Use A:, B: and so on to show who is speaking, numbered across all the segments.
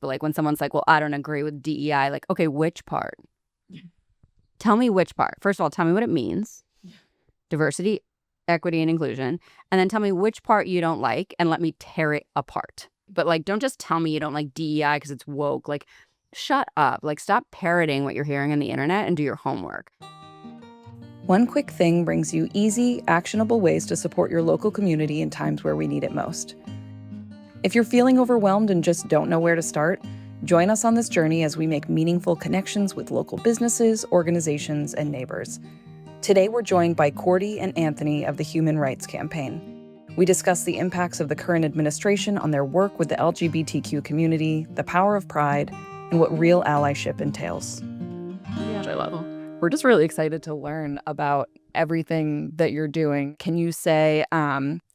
A: But like when someone's like, well, I don't agree with DEI, like, okay, which part? Tell me which part. First of all, tell me what it means. Diversity, equity, and inclusion. And then tell me which part you don't like and let me tear it apart. But like, don't just tell me you don't like DEI because it's woke. Like, shut up. Like, stop parroting what you're hearing on the internet and do your homework.
B: One quick thing brings you easy, actionable ways to support your local community in times where we need it most. If you're feeling overwhelmed and just don't know where to start, join us on this journey as we make meaningful connections with local businesses, organizations, and neighbors. Today, we're joined by Cordy and Anthony of the Human Rights Campaign. We discuss the impacts of the current administration on their work with the LGBTQ community, the power of pride, and what real allyship entails.
C: Yeah, I love them. We're just really excited to learn about everything that you're doing. Can you say,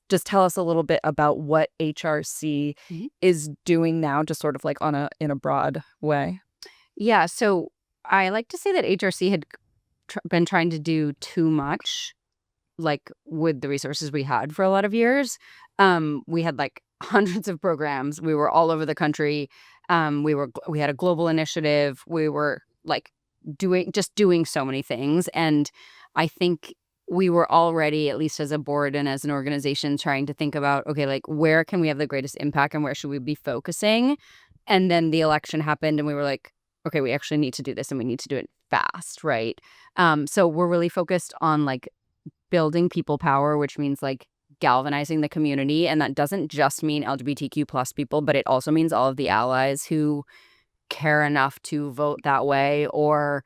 C: just tell us a little bit about what HRC is doing now, just sort of like in a broad way?
A: Yeah, so I like to say that HRC had been trying to do too much, like with the resources we had for a lot of years. We had like hundreds of programs. We were all over the country. We had a global initiative. We were like doing so many things. And I think we were already, at least as a board and as an organization, trying to think about, okay, like where can we have the greatest impact and where should we be focusing? And then the election happened and we were like, okay, we actually need to do this and we need to do it fast, right? So we're really focused on like building people power, which means like galvanizing the community. And that doesn't just mean LGBTQ plus people, but it also means all of the allies who care enough to vote that way or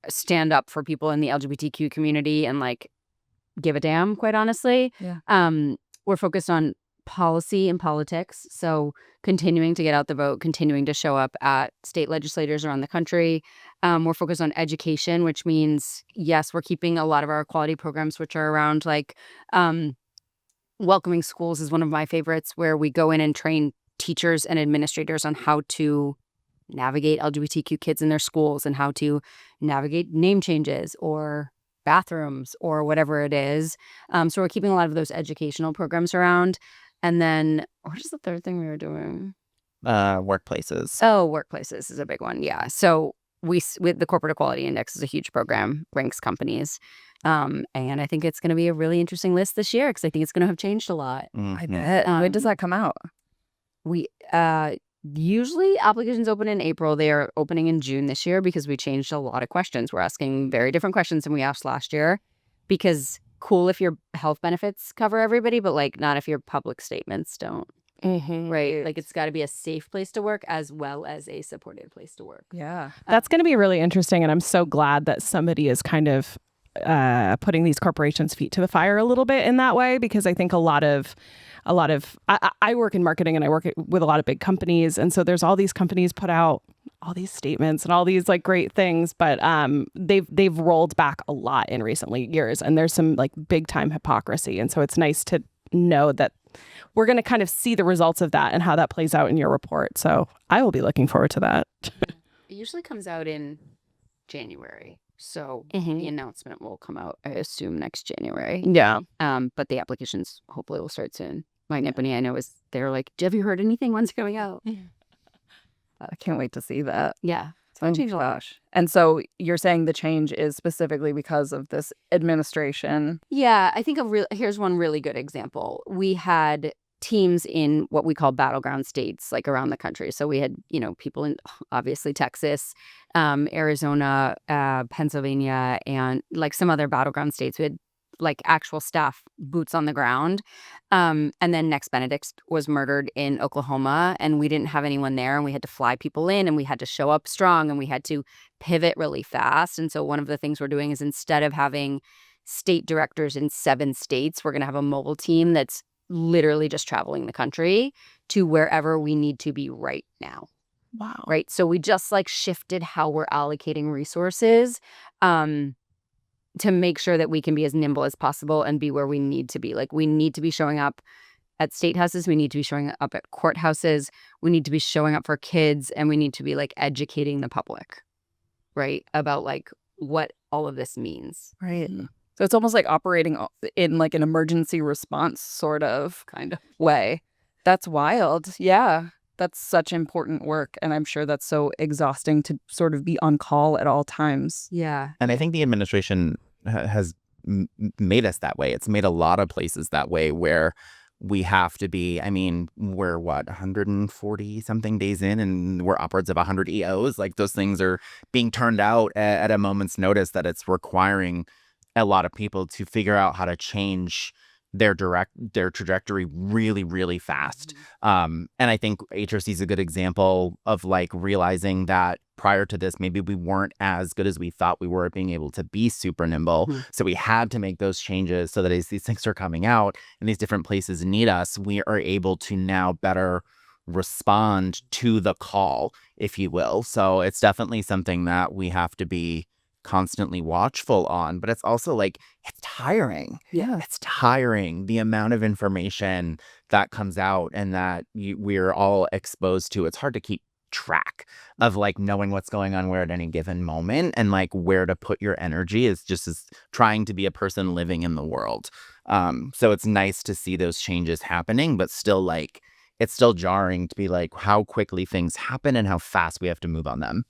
A: stand up for people in the LGBTQ community and like give a damn, quite honestly.
C: Yeah.
A: We're focused on policy and politics. So continuing to get out the vote, continuing to show up at state legislators around the country. We're focused on education, which means, yes, we're keeping a lot of our equality programs, which are around like welcoming schools is one of my favorites, where we go in and train teachers and administrators on how to navigate LGBTQ kids in their schools and how to navigate name changes or bathrooms or whatever it is. So we're keeping a lot of those educational programs around. And then what is the third thing we were doing?
D: Workplaces.
A: Oh, workplaces is a big one. Yeah. So with the Corporate Equality Index is a huge program, ranks companies. And I think it's going to be a really interesting list this year because I think it's going to have changed a lot.
C: I bet. When does that come out?
A: We usually applications open in April. They are opening in June this year because we changed a lot of questions. We're asking very different questions than we asked last year because cool if your health benefits cover everybody, but like not if your public statements don't. Right? Like it's got to be a safe place to work as well as a supported place to work.
C: Yeah.
E: That's going to be really interesting. And I'm so glad that somebody is kind of putting these corporations' feet to the fire a little bit in that way, because I think a lot of I work in marketing and I work with a lot of big companies. And so there's all these companies put out all these statements and all these like great things, but they've rolled back a lot in recent years. And there's some like big time hypocrisy. And so it's nice to know that we're going to kind of see the results of that and how that plays out in your report. So I will be looking forward to that.
A: It usually comes out in January. So the announcement will come out, I assume, next January.
E: Yeah.
A: But the applications hopefully will start soon. My company, I know, they're like, have you heard anything? When's it coming out?
C: I can't wait to see that.
A: Yeah.
C: It's going to change a lot. And so you're saying the change is specifically because of this administration?
A: Yeah, I think here's one really good example. We had teams in what we call battleground states, like around the country. So we had, people in obviously Texas, Arizona, Pennsylvania, and like some other battleground states. We had like actual staff, boots on the ground. And then Next Benedict was murdered in Oklahoma, and we didn't have anyone there, and we had to fly people in, and we had to show up strong, and we had to pivot really fast. And so one of the things we're doing is, instead of having state directors in 7 states, we're going to have a mobile team that's literally just traveling the country to wherever we need to be right now.
E: Wow.
A: Right. So we just like shifted how we're allocating resources to make sure that we can be as nimble as possible and be where we need to be. Like, we need to be showing up at state houses. We need to be showing up at courthouses. We need to be showing up for kids, and we need to be like educating the public, right, about like what all of this means.
C: Right. So it's almost like operating in like an emergency response sort of kind of way. That's wild. Yeah. That's such important work, and I'm sure that's so exhausting to sort of be on call at all times.
A: Yeah.
D: And I think the administration has made us that way. It's made a lot of places that way where we have to be, I mean, we're 140 something days in and we're upwards of 100 EOs. Like those things are being turned out at a moment's notice, that it's requiring a lot of people to figure out how to change their trajectory really, really fast. And I think HRC is a good example of like realizing that prior to this, maybe we weren't as good as we thought we were at being able to be super nimble. So we had to make those changes so that as these things are coming out and these different places need us, we are able to now better respond to the call, if you will. So it's definitely something that we have to be constantly watchful on, but it's also like, it's tiring.
A: Yeah.
D: It's tiring, the amount of information that comes out and that we're all exposed to. It's hard to keep track of like knowing what's going on where at any given moment, and like where to put your energy is just as trying to be a person living in the world. So it's nice to see those changes happening, but still like, it's still jarring to be like how quickly things happen and how fast we have to move on them.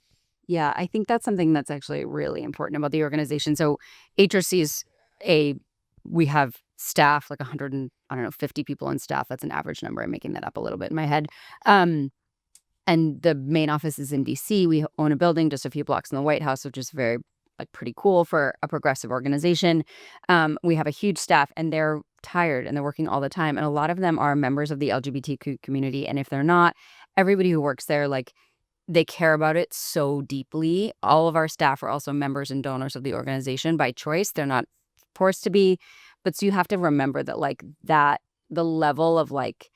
A: Yeah, I think that's something that's actually really important about the organization. So HRC is we have staff, like 100 and, 50 people on staff. That's an average number. I'm making that up a little bit in my head. And the main office is in DC. We own a building just a few blocks from the White House, which is very, like, pretty cool for a progressive organization. We have a huge staff, and they're tired and they're working all the time. And a lot of them are members of the LGBTQ community. And if they're not, everybody who works there, like, they care about it so deeply. All of our staff are also members and donors of the organization by choice. They're not forced to be. But so you have to remember that, like, that the level of, like,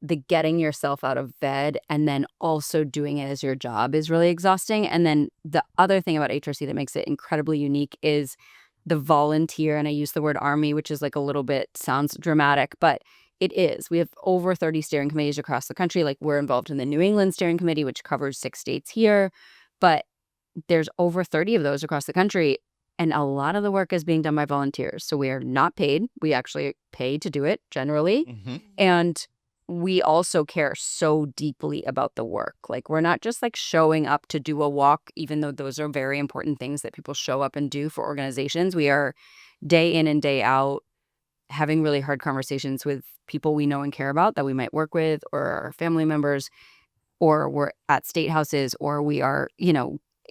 A: the getting yourself out of bed and then also doing it as your job is really exhausting. And then the other thing about HRC that makes it incredibly unique is the volunteer, and I use the word army, which is like a little bit, sounds dramatic, but it is. We have over 30 steering committees across the country. Like, we're involved in the New England Steering Committee, which covers 6 states here. But there's over 30 of those across the country. And a lot of the work is being done by volunteers. So we are not paid. We actually pay to do it generally. And we also care so deeply about the work. Like, we're not just like showing up to do a walk, even though those are very important things that people show up and do for organizations. We are day in and day out having really hard conversations with people we know and care about that we might work with, or our family members, or we're at state houses, or we are,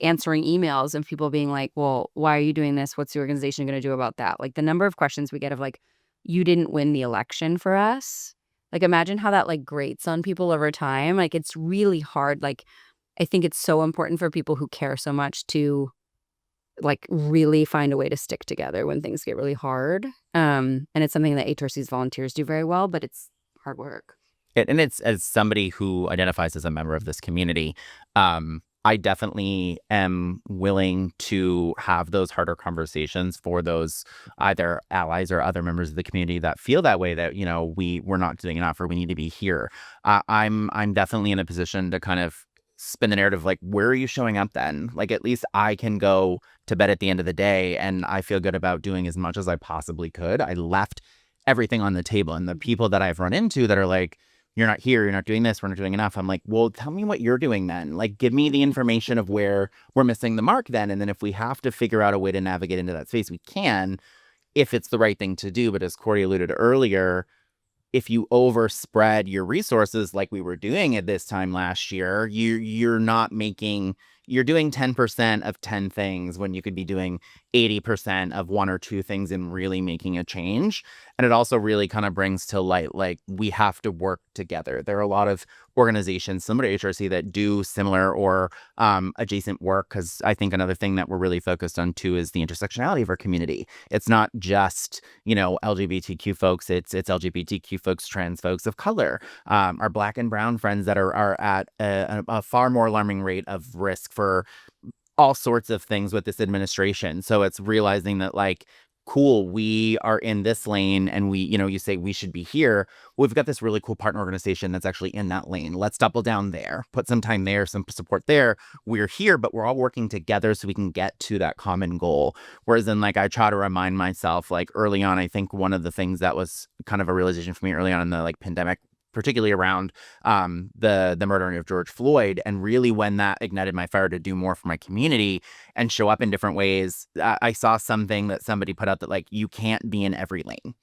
A: answering emails and people being like, well, why are you doing this? What's the organization going to do about that? Like, the number of questions we get of like, you didn't win the election for us. Like, imagine how that like grates on people over time. Like, it's really hard. Like, I think it's so important for people who care so much to like really find a way to stick together when things get really hard. And it's something that HRC's volunteers do very well, but it's hard work.
D: And it's, as somebody who identifies as a member of this community, I definitely am willing to have those harder conversations for those either allies or other members of the community that feel that way, that, we're not doing enough or we need to be here. I'm definitely in a position to kind of spin the narrative, like, where are you showing up then? Like, at least I can go to bed at the end of the day and I feel good about doing as much as I possibly could. I left everything on the table. And the people that I've run into that are like, you're not here, you're not doing this, we're not doing enough. I'm like, well, tell me what you're doing then. Like, give me the information of where we're missing the mark then. And then if we have to figure out a way to navigate into that space, we can, if it's the right thing to do. But as Cordy alluded earlier, if you overspread your resources like we were doing at this time last year, you're doing 10% of 10 things when you could be doing 80% of 1 or 2 things and really making a change. And it also really kind of brings to light, like, we have to work together. There are a lot of organizations similar to HRC that do similar or adjacent work, because I think another thing that we're really focused on too is the intersectionality of our community. It's not just, LGBTQ folks, it's LGBTQ folks, trans folks of color, our Black and brown friends that are at a far more alarming rate of risk for all sorts of things with this administration. So it's realizing that, like, cool, we are in this lane and we, you say we should be here. We've got this really cool partner organization that's actually in that lane. Let's double down there, put some time there, some support there. We're here, but we're all working together so we can get to that common goal. Whereas then, like, I try to remind myself, like, early on, I think one of the things that was kind of a realization for me early on in the, like, pandemic particularly around the murdering of George Floyd. And really when that ignited my fire to do more for my community and show up in different ways, I saw something that somebody put out that like, you can't be in every lane.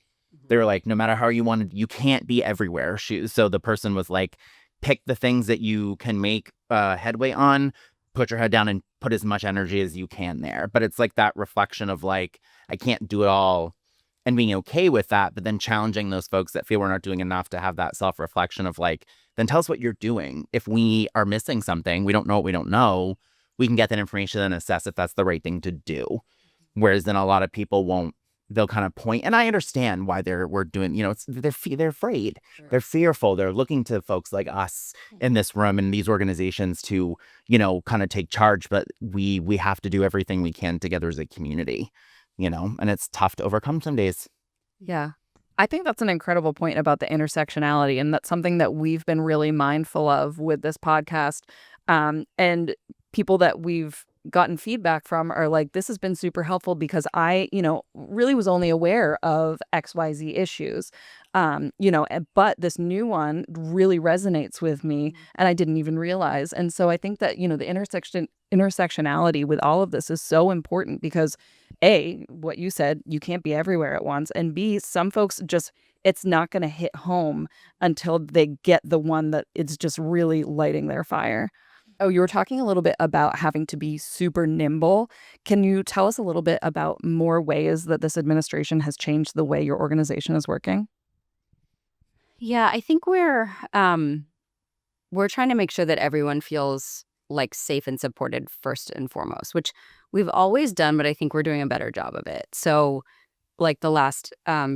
D: They were like, no matter how you wanted, you can't be everywhere. So the person was like, pick the things that you can make headway on, put your head down and put as much energy as you can there. But it's like that reflection of like, I can't do it all and being okay with that, but then challenging those folks that feel we're not doing enough to have that self-reflection of like, then tell us what you're doing. If we are missing something, we don't know what we don't know, we can get that information and assess if that's the right thing to do. Whereas then a lot of people won't. They'll kind of point, and I understand why we're doing, you know, they're afraid, they're fearful, they're looking to folks like us in this room and these organizations to, you know, kind of take charge, but we have to do everything we can together as a community, you know, and it's tough to overcome some days.
C: Yeah. I think that's an incredible point about the intersectionality, and that's something that we've been really mindful of with this podcast. And people that we've gotten feedback from are like, this has been super helpful because I, you know, really was only aware of XYZ issues, you know, but this new one really resonates with me and I didn't even realize. And so I think that, you know, the intersectionality with all of this is so important because A, what you said, you can't be everywhere at once. And B, some folks just, it's not going to hit home until they get the one that it's just really lighting their fire. Oh, you were talking a little bit about having to be super nimble. Can you tell us a little bit about more ways that this administration has changed the way your organization is working?
A: Yeah, I think we're trying to make sure that everyone feels like safe and supported first and foremost, which we've always done, but I think we're doing a better job of it. So like the last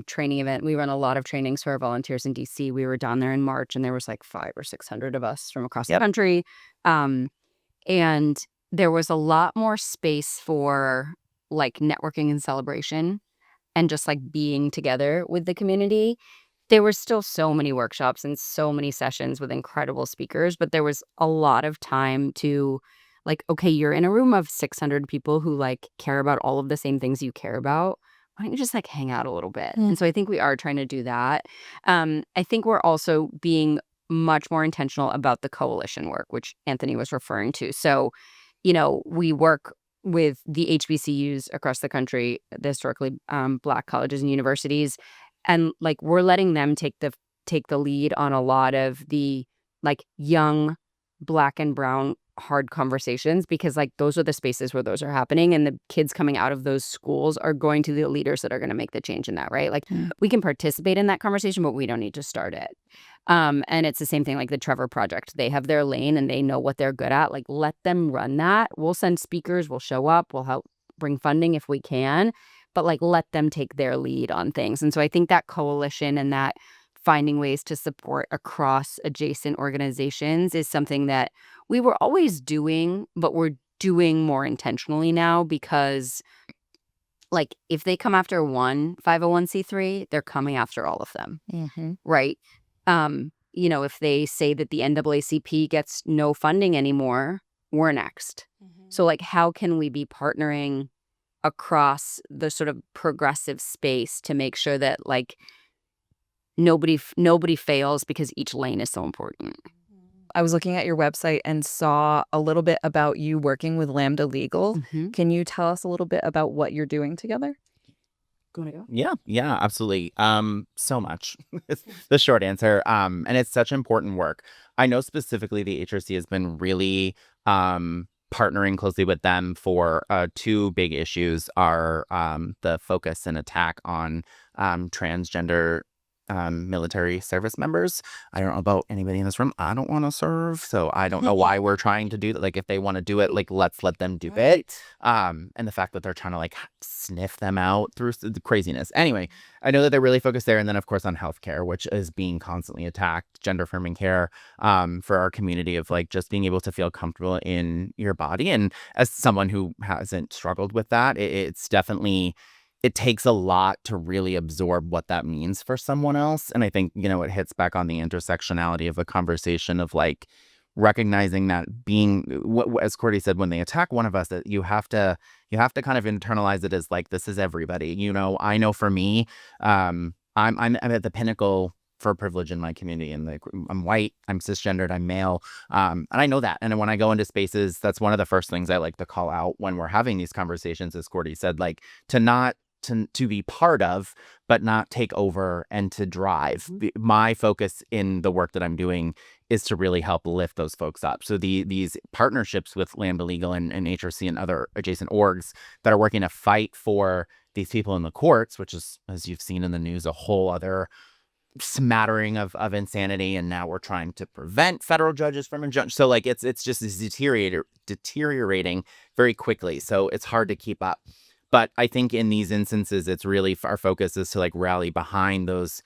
A: training event, we run a lot of trainings for our volunteers in DC. We were down there in March and there was like 500 or 600 of us from across the country. And there was a lot more space for like networking and celebration and just like being together with the community. There were still so many workshops and so many sessions with incredible speakers, but there was a lot of time to like, okay, you're in a room of 600 people who like care about all of the same things you care about. Why don't you just like hang out a little bit? And so I think we are trying to do that. I think we're also being much more intentional about the coalition work, which Anthony was referring to. So, you know, we work with the HBCUs across the country, the historically Black colleges and universities, and like we're letting them take the lead on a lot of the like young Black and brown hard conversations, because like those are the spaces where those are happening, and the kids coming out of those schools are going to the leaders that are going to make the change in that, right? Like we can participate in that conversation, but we don't need to start it. And it's the same thing like the Trevor Project. They have their lane and they know what they're good at. Like let them run that. We'll send speakers, we'll show up, we'll help bring funding if we can, but like let them take their lead on things. And so I think that coalition and that finding ways to support across adjacent organizations is something that we were always doing, but we're doing more intentionally now, because like if they come after one 501c3, they're coming after all of them, right? You know, if they say that the NAACP gets no funding anymore, we're next. So like how can we be partnering across the sort of progressive space to make sure that like nobody fails, because each lane is so important.
C: I was looking at your website and saw a little bit about you working with Lambda Legal. Can you tell us a little bit about what you're doing together?
D: Yeah, absolutely. So much. The short answer. And it's such important work. I know specifically the HRC has been really partnering closely with them for two big issues are the focus and attack on transgender military service members. I don't know about anybody in this room. I don't want to serve, so I don't know why we're trying to do that. Like if they want to do it, like let's let them do it. And the fact that they're trying to like sniff them out through the craziness. Anyway, I know that they're really focused there, and then of course on healthcare, which is being constantly attacked, gender affirming care, for our community of like just being able to feel comfortable in your body. And as someone who hasn't struggled with that, it's definitely. It takes a lot to really absorb what that means for someone else. And I think, you know, it hits back on the intersectionality of a conversation of like recognizing that being, as Cordy said, when they attack one of us, that you have to kind of internalize it as like, this is everybody. You know, I know for me, I'm at the pinnacle for privilege in my community, and like I'm white, I'm cisgendered, I'm male, and I know that. And when I go into spaces, that's one of the first things I like to call out when we're having these conversations, as Cordy said, like to be part of, but not take over and to drive. My focus in the work that I'm doing is to really help lift those folks up. So these partnerships with Lambda Legal and HRC and other adjacent orgs that are working to fight for these people in the courts, which is, as you've seen in the news, a whole other smattering of insanity. And now we're trying to prevent federal judges from injunction. So like it's just deteriorating very quickly. So it's hard to keep up. But I think in these instances, it's really our focus is to like rally behind those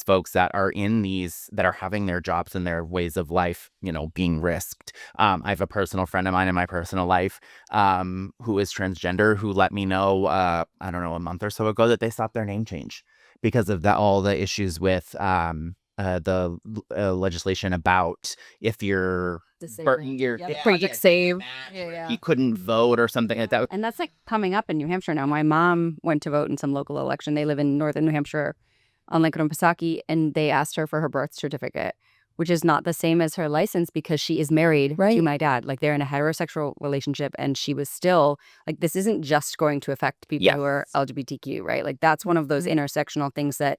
D: folks that are in these, that are having their jobs and their ways of life, being risked. I have a personal friend of mine in my personal life who is transgender, who let me know, I don't know, a month or so ago that they stopped their name change because of all the issues with the legislation about if you're
A: Project Save.
D: You couldn't vote or something like that.
A: And that's like coming up in New Hampshire now. My mom went to vote in some local election. They live in northern New Hampshire on Lake Winnipesaukee, and they asked her for her birth certificate, which is not the same as her license because she is married to my dad. Like they're in a heterosexual relationship, and she was still like, this isn't just going to affect people who are LGBTQ, right? Like that's one of those intersectional things that,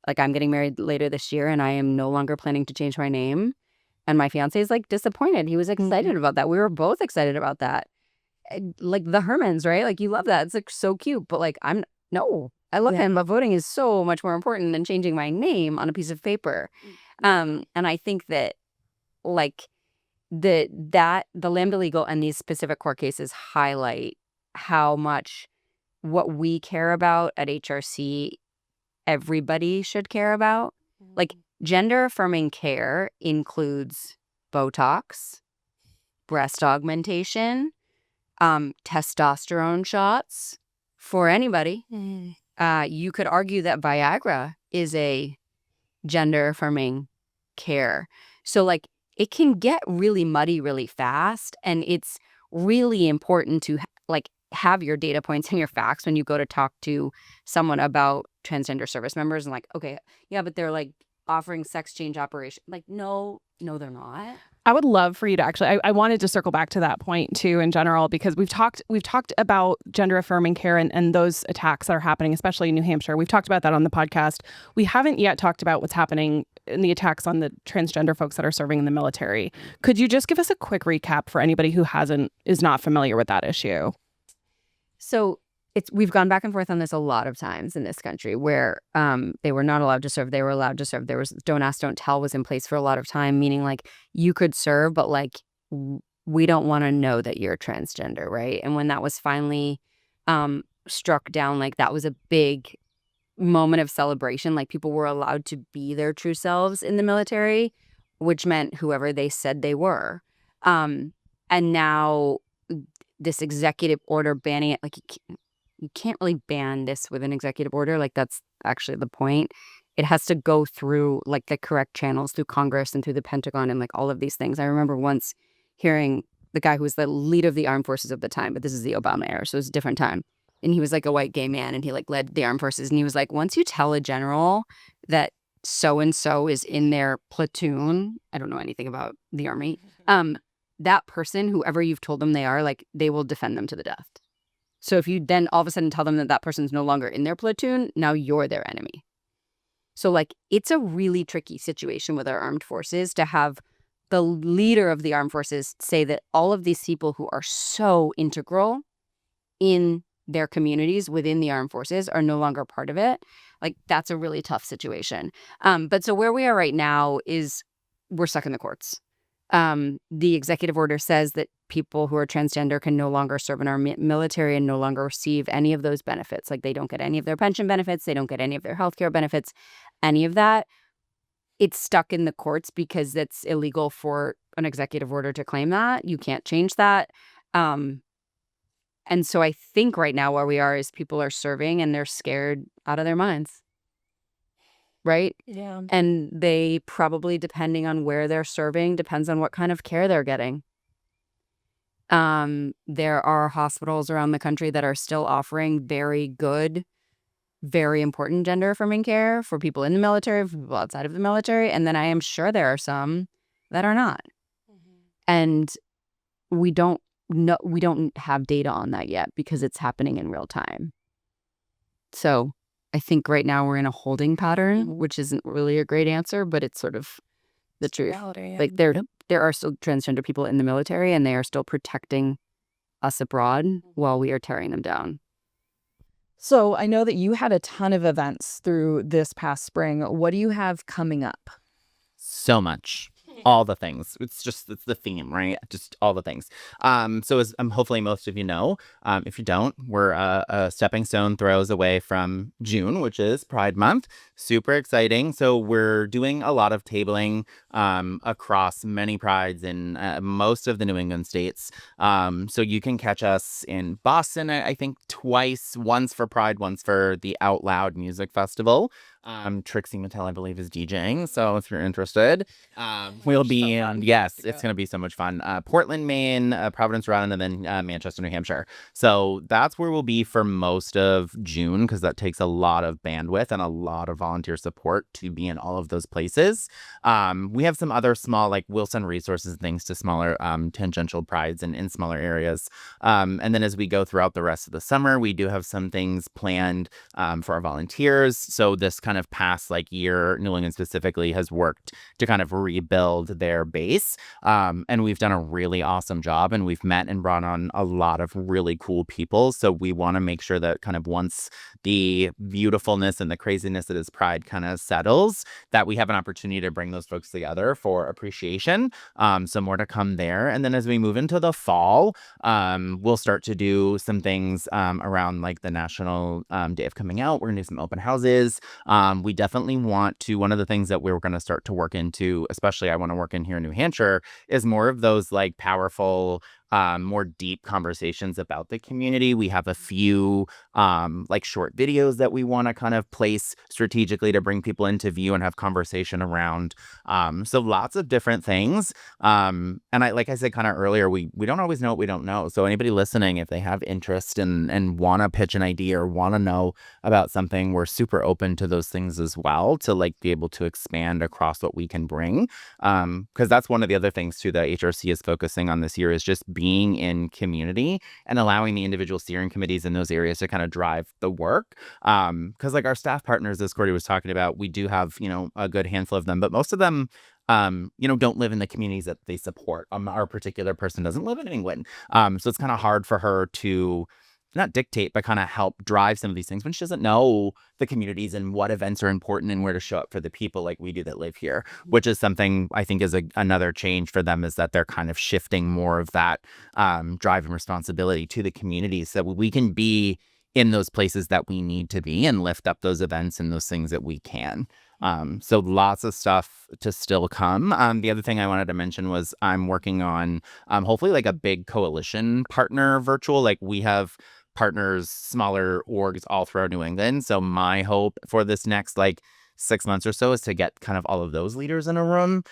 A: like, I'm getting married later this year and I am no longer planning to change my name. And my fiance is like disappointed. He was excited about that. We were both excited about that. Like the Hermans, right? Like you love that. It's like so cute. But like I love him, but voting is so much more important than changing my name on a piece of paper. And I think that like the Lambda Legal and these specific court cases highlight how much what we care about at HRC everybody should care about. Like gender affirming care includes Botox, breast augmentation, testosterone shots for anybody. You could argue that Viagra is a gender affirming care. So like it can get really muddy really fast, and it's really important to like have your data points and your facts when you go to talk to someone about transgender service members and like, okay, yeah, but they're like offering sex change operation. Like, no, they're not.
E: I would love for you to actually, I wanted to circle back to that point too in general, because we've talked about gender affirming care and those attacks that are happening, especially in New Hampshire. We've talked about that on the podcast. We haven't yet talked about what's happening in the attacks on the transgender folks that are serving in the military. Could you just give us a quick recap for anybody who is not familiar with that issue?
A: So we've gone back and forth on this a lot of times in this country where they were not allowed to serve. They were allowed to serve. There was don't ask, don't tell was in place for a lot of time, meaning like you could serve, but like we don't want to know that you're transgender, right? And when that was finally struck down, like that was a big moment of celebration. Like people were allowed to be their true selves in the military, which meant whoever they said they were. And now this executive order banning it, like you can't really ban this with an executive order. Like that's actually the point. It has to go through like the correct channels through Congress and through the Pentagon and like all of these things. I remember once hearing the guy who was the leader of the armed forces at the time, but this is the Obama era, so it was a different time. And he was like a white gay man, and he like led the armed forces. And he was like, once you tell a general that so-and-so is in their platoon, I don't know anything about the army, that person, whoever you've told them they are, like they will defend them to the death. So if you then all of a sudden tell them that that person's no longer in their platoon, now you're their enemy. So like it's a really tricky situation with our armed forces to have the leader of the armed forces say that all of these people who are so integral in their communities within the armed forces are no longer part of it. Like that's a really tough situation. But so where we are right now is we're stuck in the courts. The executive order says that people who are transgender can no longer serve in our military and no longer receive any of those benefits. Like they don't get any of their pension benefits. They don't get any of their healthcare benefits, any of that. It's stuck in the courts because it's illegal for an executive order to claim that. You can't change that. And so I think right now where we are is people are serving and they're scared out of their minds. Right?
F: Yeah.
A: And they probably, depending on where they're serving, depends on what kind of care they're getting. There are hospitals around the country that are still offering very good, very important gender affirming care for people in the military, for people outside of the military. And then I am sure there are some that are not. And we don't have data on that yet because it's happening in real time. So I think right now we're in a holding pattern, which isn't really a great answer, but it's sort of the truth.
E: Reality, yeah.
A: Like there are still transgender people in the military, and they are still protecting us abroad while we are tearing them down.
C: So I know that you had a ton of events through this past spring. What do you have coming up?
D: So much. All the things. It's the theme, right? Just all the things. So as hopefully most of you know, if you don't, we're a stepping stone throws away from June, which is Pride Month. Super exciting. So we're doing a lot of tabling across many prides in most of the New England states. So you can catch us in Boston, I think twice, once for Pride, once for the Out Loud Music Festival. Trixie Mattel, I believe, is DJing. So if you're interested, we'll be on. Yes, it's going to be so much fun. Portland, Maine, Providence, Rhode Island, and then Manchester, New Hampshire. So that's where we'll be for most of June, because that takes a lot of bandwidth and a lot of volunteer support to be in all of those places. We have some other small, like Wilson resources and things to smaller tangential prides in smaller areas. And then as we go throughout the rest of the summer, we do have some things planned for our volunteers. So this kind of past year, New England specifically has worked to kind of rebuild their base. And we've done a really awesome job, and we've met and brought on a lot of really cool people. So we want to make sure that kind of once the beautifulness and the craziness that is Pride kind of settles, that we have an opportunity to bring those folks together for appreciation. So more to come there. And then as we move into the fall, we'll start to do some things around the National Day of Coming Out. We're going to do some open houses. We definitely want to, one of the things that we're going to start to work into, especially I want to work in here in New Hampshire, is more of those powerful, more deep conversations about the community. We have a few short videos that we want to kind of place strategically to bring people into view and have conversation around. So lots of different things. And like I said kind of earlier, we don't always know what we don't know. So anybody listening, if they have interest and want to pitch an idea or want to know about something, we're super open to those things as well, to be able to expand across what we can bring. Because that's one of the other things too that HRC is focusing on this year, is just being in community and allowing the individual steering committees in those areas to kind of drive the work. Because our staff partners, as Cordy was talking about, we do have, a good handful of them, but most of them don't live in the communities that they support. Our particular person doesn't live in New England. So it's kind of hard for her to not dictate, but kind of help drive some of these things when she doesn't know the communities and what events are important and where to show up for the people like we do that live here, which is something I think is another change for them, is that they're kind of shifting more of that drive and responsibility to the community so we can be in those places that we need to be and lift up those events and those things that we can. So lots of stuff to still come. The other thing I wanted to mention was I'm working on hopefully a big coalition partner virtual. We have partners, smaller orgs all throughout New England. So my hope for this next 6 months or so is to get kind of all of those leaders in a room,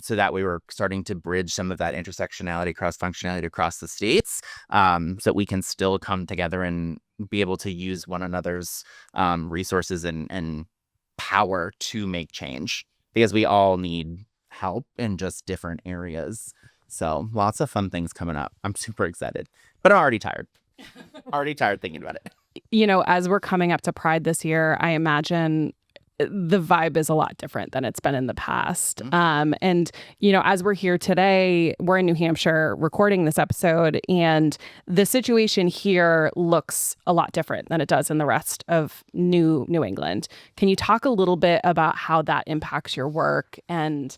D: so that we were starting to bridge some of that intersectionality, cross-functionality across the states, so that we can still come together and be able to use one another's resources and power to make change, because we all need help in just different areas. So lots of fun things coming up. I'm super excited, but I'm already tired. Already tired thinking about it.
E: As we're coming up to Pride this year, I imagine the vibe is a lot different than it's been in the past. And, as we're here today, we're in New Hampshire recording this episode, and the situation here looks a lot different than it does in the rest of New England. Can you talk a little bit about how that impacts your work and,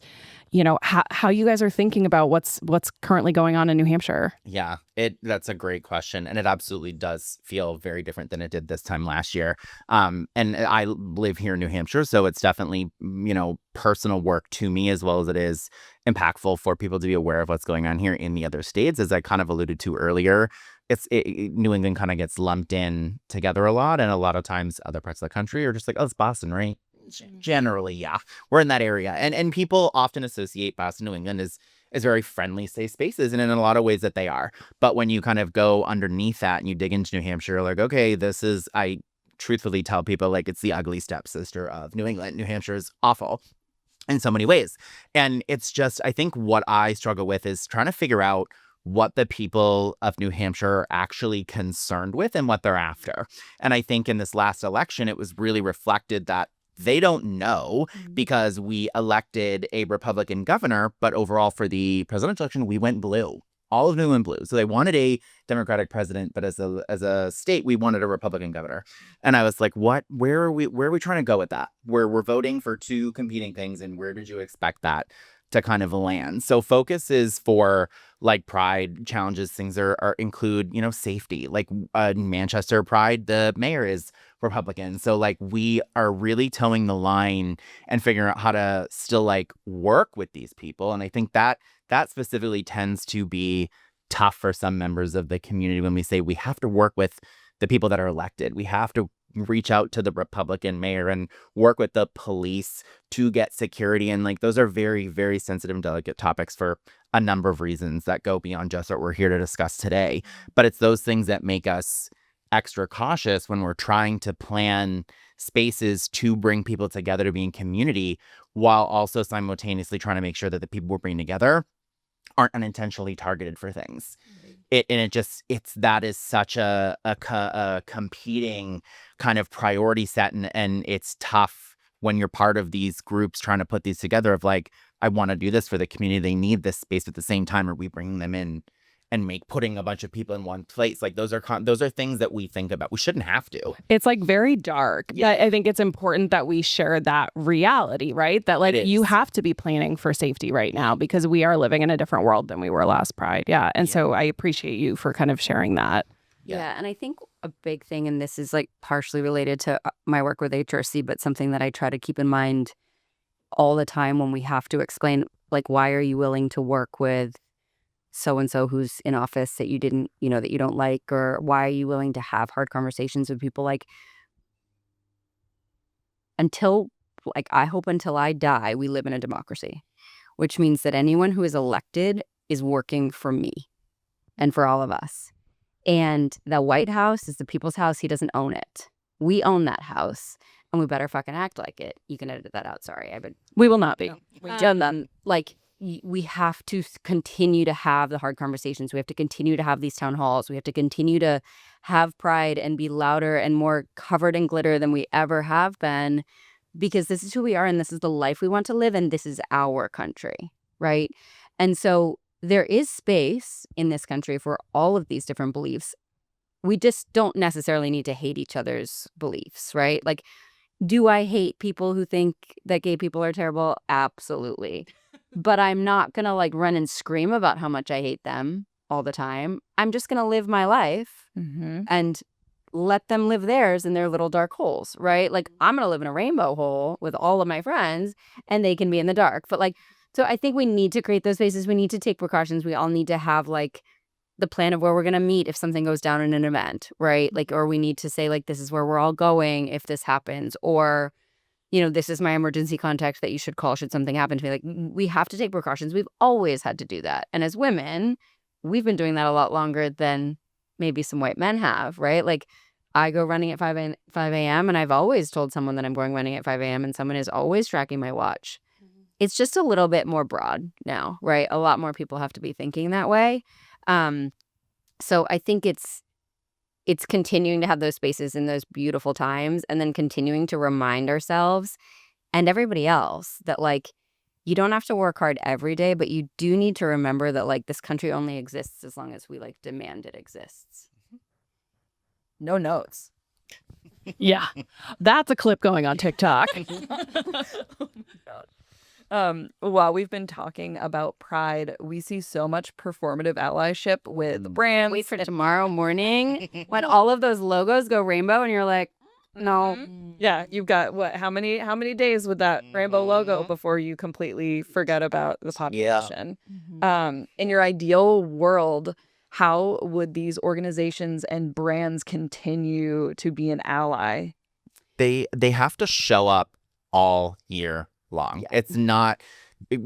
E: how you guys are thinking about what's currently going on in New Hampshire?
D: Yeah, that's a great question. And it absolutely does feel very different than it did this time last year. And I live here in New Hampshire, so it's definitely, personal work to me, as well as it is impactful for people to be aware of what's going on here in the other states. As I kind of alluded to earlier, New England kind of gets lumped in together a lot. And a lot of times other parts of the country are just oh, it's Boston, right? Generally, yeah, we're in that area, and people often associate Boston, New England as very friendly, safe spaces, and in a lot of ways that they are. But when you kind of go underneath that and you dig into New Hampshire, okay, this is truthfully tell people like it's the ugly stepsister of New England. New Hampshire is awful in so many ways. And it's just, I think what I struggle with is trying to figure out what the people of New Hampshire are actually concerned with and what they're after. And I think in this last election, it was really reflected that they don't know because we elected a Republican governor, but overall for the presidential election, we went blue. All of New England blue. So they wanted a Democratic president, but as a state, we wanted a Republican governor. And I was like, what? Where are we trying to go with that? Where we're voting for two competing things, and where did you expect that to kind of land? So focus is for like Pride challenges, things are include, safety. Like Manchester Pride, the mayor is Republican. So like we are really towing the line and figuring out how to still like work with these people. And I think that specifically tends to be tough for some members of the community when we say we have to work with the people that are elected. We have to reach out to the Republican mayor and work with the police to get security. And like those are very, very sensitive and delicate topics for a number of reasons that go beyond just what we're here to discuss today. But it's those things that make us extra cautious when we're trying to plan spaces to bring people together to be in community, while also simultaneously trying to make sure that the people we're bringing together aren't unintentionally targeted for things. That is such a competing kind of priority set, and it's tough when you're part of these groups trying to put these together of like, I want to do this for the community. They need this space at the same time. Are we bringing them in and putting a bunch of people in one place? Like those are things that we think about. We shouldn't have to.
E: It's like very dark. Yeah, I think it's important that we share that reality, right? That like you have to be planning for safety right now because we are living in a different world than we were last Pride. Yeah. And so I appreciate you for kind of sharing that.
A: Yeah. And I think a big thing, and this is like partially related to my work with HRC, but something that I try to keep in mind all the time when we have to explain, like, why are you willing to work with so-and-so who's in office that you didn't, that you don't like, or why are you willing to have hard conversations with people? Like, I hope until I die, we live in a democracy, which means that anyone who is elected is working for me and for all of us. And the White House is the people's house. He doesn't own it. We own that house, and we better fucking act like it. You can edit that out. Sorry.
E: We will not be.
A: We done that. Like, we have to continue to have the hard conversations. We have to continue to have these town halls. We have to continue to have pride and be louder and more covered in glitter than we ever have been, because this is who we are and this is the life we want to live, and this is our country, right? And so there is space in this country for all of these different beliefs. We just don't necessarily need to hate each other's beliefs, right? Like, do I hate people who think that gay people are terrible? Absolutely. But I'm not going to like run and scream about how much I hate them all the time. I'm just going to live my life and let them live theirs in their little dark holes, right? Like, I'm going to live in a rainbow hole with all of my friends and they can be in the dark. But like, so I think we need to create those spaces. We need to take precautions. We all need to have like the plan of where we're going to meet if something goes down in an event, right? Like, or we need to say like, this is where we're all going if this happens, or this is my emergency contact that you should call should something happen to me. Like, we have to take precautions. We've always had to do that. And as women, we've been doing that a lot longer than maybe some white men have, right? Like, I go running at 5 a.m. and I've always told someone that I'm going running at 5 a.m. and someone is always tracking my watch. It's just a little bit more broad now, right? A lot more people have to be thinking that way. So I think it's continuing to have those spaces in those beautiful times, and then continuing to remind ourselves and everybody else that like, you don't have to work hard every day, but you do need to remember that like this country only exists as long as we like demand it exists.
C: No notes.
E: Yeah. That's a clip going on TikTok.
C: While we've been talking about Pride, we see so much performative allyship with brands.
A: Wait for tomorrow morning when all of those logos go rainbow and you're like, no.
E: Yeah, you've got what? How many days with that rainbow logo before you completely forget about the population? In your ideal world, how would these organizations and brands continue to be an ally?
D: They have to show up all year long. It's not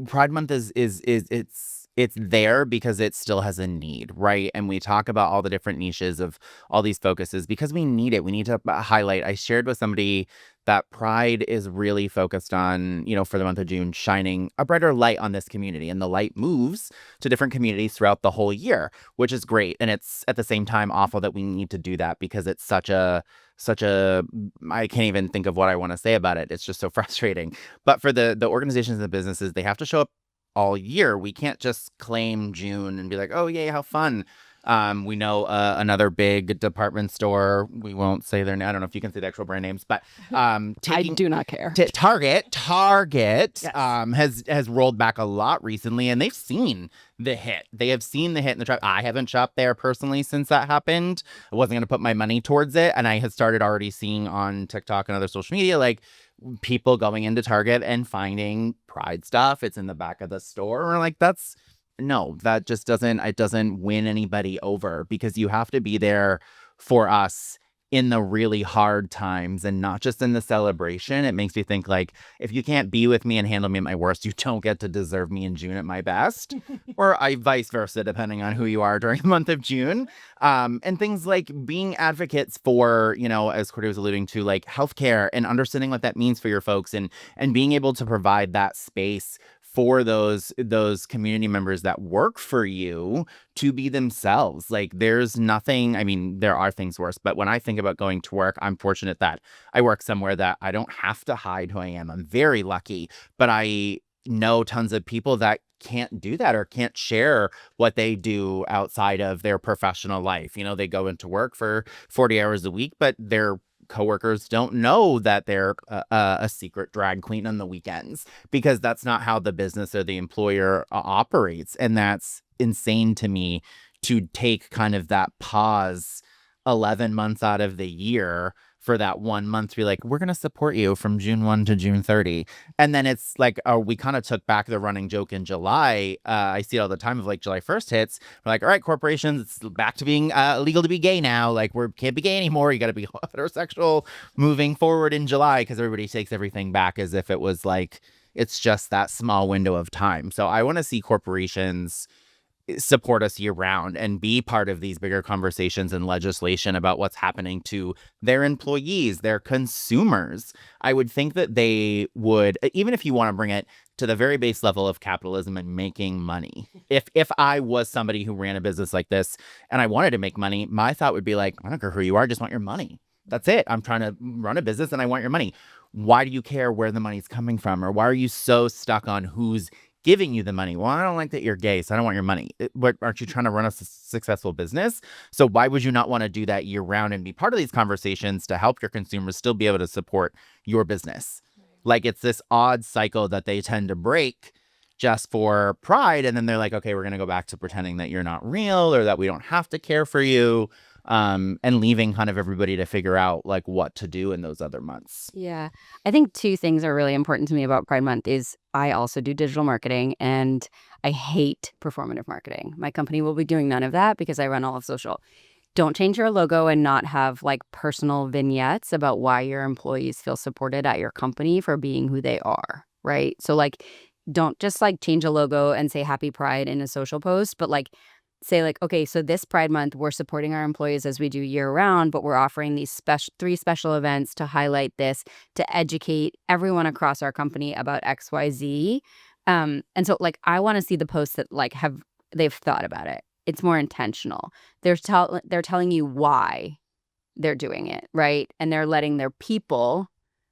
D: Pride Month is it's it's there because it still has a need, right? And we talk about all the different niches of all these focuses because we need it. We need to highlight. I shared with somebody that Pride is really focused on, for the month of June, shining a brighter light on this community. And the light moves to different communities throughout the whole year, which is great. And it's at the same time awful that we need to do that because it's such a I can't even think of what I want to say about it. It's just so frustrating. But for the organizations and the businesses, they have to show up all year. We can't just claim June and be like, oh, yay, how fun. We know another big department store. We won't say their name. I don't know if you can say the actual brand names, but
E: I do not care.
D: Target
E: Yes.
D: has rolled back a lot recently, and they've seen the hit. They have seen the hit in the trap. I haven't shopped there personally since that happened. I wasn't going to put my money towards it, and I had started already seeing on TikTok and other social media like people going into Target and finding Pride stuff. It's in the back of the store. We're like, that just doesn't win anybody over because you have to be there for us in the really hard times and not just in the celebration. It makes me think like, if you can't be with me and handle me at my worst, you don't get to deserve me in June at my best, or vice versa, depending on who you are during the month of June. And things like being advocates for, as Cordy was alluding to, like healthcare and understanding what that means for your folks and being able to provide that space for those community members that work for you to be themselves. Like there's nothing, I mean, there are things worse, but when I think about going to work, I'm fortunate that I work somewhere that I don't have to hide who I am. I'm very lucky, but I know tons of people that can't do that or can't share what they do outside of their professional life. They go into work for 40 hours a week, but they're coworkers don't know that they're a secret drag queen on the weekends because that's not how the business or the employer operates. And that's insane to me to take kind of that pause 11 months out of the year for that 1 month to be like, we're going to support you from June 1 to June 30. And then it's like, we kind of took back the running joke in July. I see it all the time of like July 1st hits. We're like, all right, corporations, it's back to being illegal to be gay now. Like we can't be gay anymore. You got to be heterosexual moving forward in July because everybody takes everything back as if it was like, it's just that small window of time. So I want to see corporations support us year round and be part of these bigger conversations and legislation about what's happening to their employees, their consumers. I would think that they would, even if you want to bring it to the very base level of capitalism and making money. If I was somebody who ran a business like this and I wanted to make money, my thought would be like, I don't care who you are, I just want your money. That's it. I'm trying to run a business and I want your money. Why do you care where the money's coming from? Or why are you so stuck on who's giving you the money? Well, I don't like that you're gay, so I don't want your money. But aren't you trying to run a successful business? So why would you not want to do that year round and be part of these conversations to help your consumers still be able to support your business? Like it's this odd cycle that they tend to break just for pride. And then they're like, okay, we're going to go back to pretending that you're not real or that we don't have to care for you. And leaving kind of everybody to figure out like what to do in those other months.
A: Yeah. I think two things are really important to me about Pride Month is I also do digital marketing and I hate performative marketing. My company will be doing none of that because I run all of social. Don't change your logo and not have like personal vignettes about why your employees feel supported at your company for being who they are, right? So like don't just like change a logo and say happy Pride in a social post, but like say like, okay, so this Pride Month, we're supporting our employees as we do year round, but we're offering these three special events to highlight this, to educate everyone across our company about XYZ. And so like, I want to see the posts that like they've thought about it. It's more intentional. They're telling you why they're doing it, right? And they're letting their people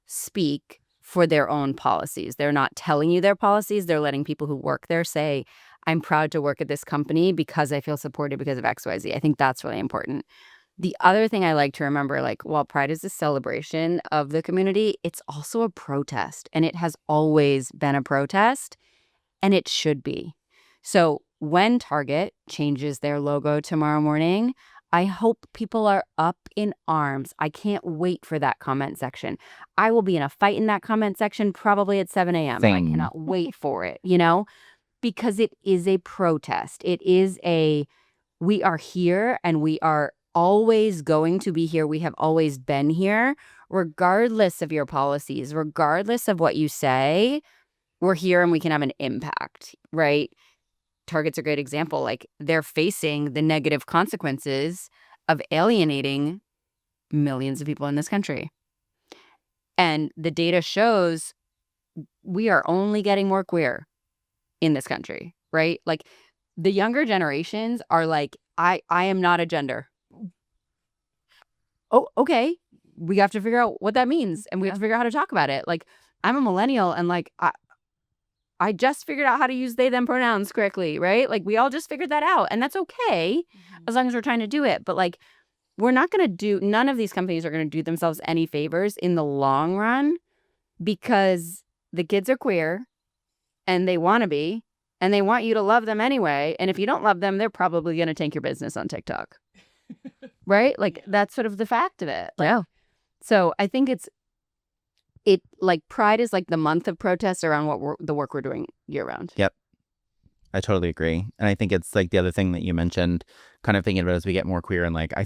A: speak for their own policies. They're not telling you their policies. They're letting people who work there say, I'm proud to work at this company because I feel supported because of XYZ. I think that's really important. The other thing I like to remember, like while Pride is a celebration of the community, it's also a protest. And it has always been a protest, and it should be. So when Target changes their logo tomorrow morning, I hope people are up in arms. I can't wait for that comment section. I will be in a fight in that comment section probably at 7 a.m.
D: Same.
A: I cannot wait for it, because it is a protest. It is we are here and we are always going to be here. We have always been here, regardless of your policies, regardless of what you say, we're here and we can have an impact, right? Target's a great example. Like, they're facing the negative consequences of alienating millions of people in this country. And the data shows we are only getting more queer in this country, right? Like, the younger generations are like, I am not a gender. Oh, okay. We have to figure out what that means, and we have to figure out how to talk about it. Like, I'm a millennial, and like, I just figured out how to use they, them pronouns correctly, right? Like, we all just figured that out, and that's okay as long as we're trying to do it. But like, we're not going to do, none of these companies are going to do themselves any favors in the long run, because the kids are queer and they want to be, and they want you to love them anyway. And if you don't love them, they're probably going to tank your business on TikTok. Right? Like, that's sort of the fact of it. Like,
C: Yeah.
A: So I think it like, Pride is like the month of protest around the work we're doing year round.
D: Yep. I totally agree. And I think it's like the other thing that you mentioned, kind of thinking about as we get more queer, and like, I